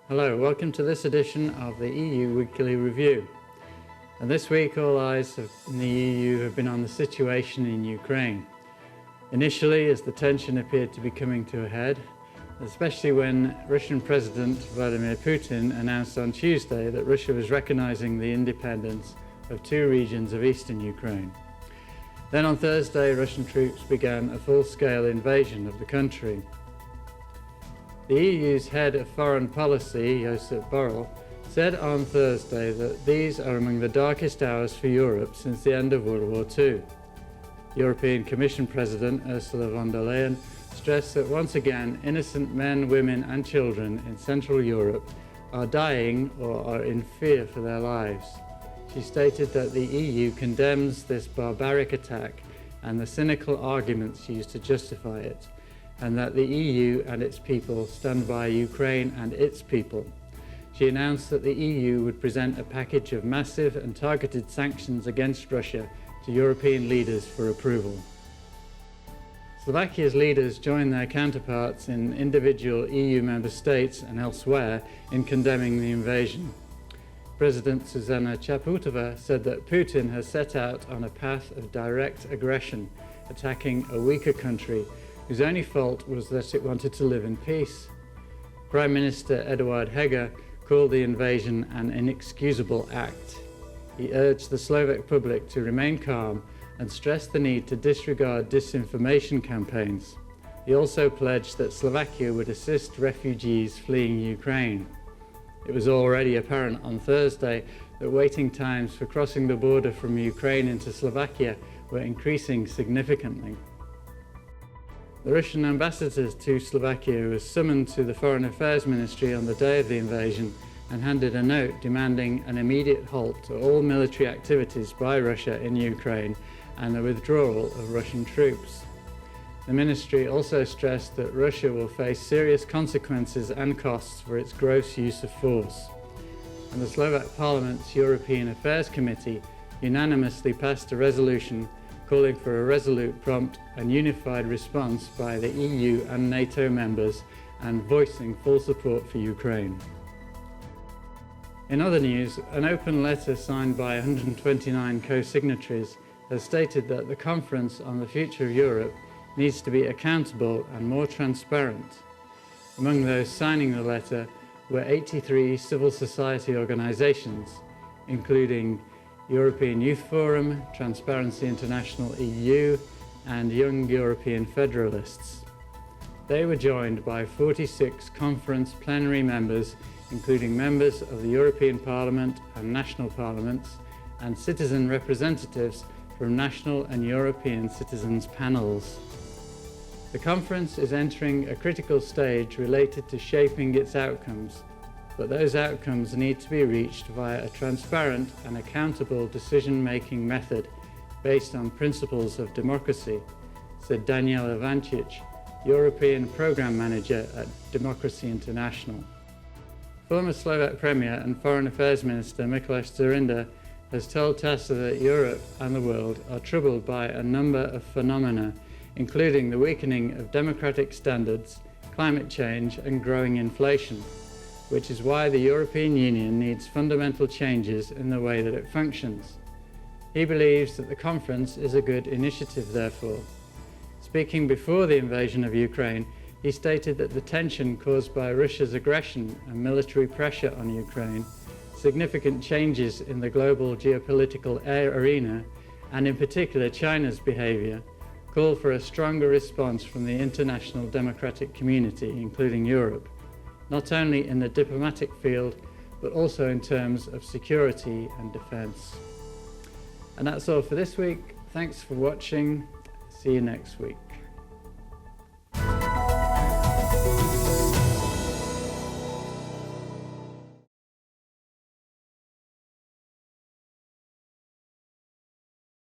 Hello, welcome to this edition of the EU Weekly Review. And this week all eyes in the EU have been on the situation in Ukraine. Initially, as the tension appeared to be coming to a head, especially when Russian President Vladimir Putin announced on Tuesday that Russia was recognizing the independence of two regions of eastern Ukraine. Then on Thursday, Russian troops began a full-scale invasion of the country. The EU's head of foreign policy, Josep Borrell, said on Thursday that these are among the darkest hours for Europe since the end of World War II. European Commission President Ursula von der Leyen stressed that once again innocent men, women and children in Central Europe are dying or are in fear for their lives. She stated that the EU condemns this barbaric attack and the cynical arguments used to justify it, and that the EU and its people stand by Ukraine and its people. She announced that the EU would present a package of massive and targeted sanctions against Russia to European leaders for approval. Slovakia's leaders joined their counterparts in individual EU member states and elsewhere in condemning the invasion. President Zuzana Čaputová said that Putin has set out on a path of direct aggression, attacking a weaker country whose only fault was that it wanted to live in peace. Prime Minister Eduard Heger called the invasion an inexcusable act. He urged the Slovak public to remain calm and stressed the need to disregard disinformation campaigns. He also pledged that Slovakia would assist refugees fleeing Ukraine. It was already apparent on Thursday that waiting times for crossing the border from Ukraine into Slovakia were increasing significantly. The Russian ambassador to Slovakia was summoned to the Foreign Affairs Ministry on the day of the invasion and handed a note demanding an immediate halt to all military activities by Russia in Ukraine and the withdrawal of Russian troops. The ministry also stressed that Russia will face serious consequences and costs for its gross use of force. And the Slovak Parliament's European Affairs Committee unanimously passed a resolution calling for a resolute, prompt and unified response by the EU and NATO members and voicing full support for Ukraine. In other news, an open letter signed by 129 co-signatories has stated that the Conference on the Future of Europe needs to be accountable and more transparent. Among those signing the letter were 83 civil society organisations, including European Youth Forum, Transparency International EU, and Young European Federalists. They were joined by 46 conference plenary members, including members of the European Parliament and national parliaments, and citizen representatives from national and European citizens' panels. The conference is entering a critical stage related to shaping its outcomes, but those outcomes need to be reached via a transparent and accountable decision-making method based on principles of democracy, said Daniela Vancic, European Programme Manager at Democracy International. Former Slovak Premier and Foreign Affairs Minister Mikuláš Dzurinda has told TASA that Europe and the world are troubled by a number of phenomena, including the weakening of democratic standards, climate change and growing inflation, which is why the European Union needs fundamental changes in the way that it functions. He believes that the conference is a good initiative, therefore. Speaking before the invasion of Ukraine, he stated that the tension caused by Russia's aggression and military pressure on Ukraine, significant changes in the global geopolitical arena, and in particular China's behaviour, call for a stronger response from the international democratic community, including Europe, not only in the diplomatic field, but also in terms of security and defence. And that's all for this week. Thanks for watching. See you next week.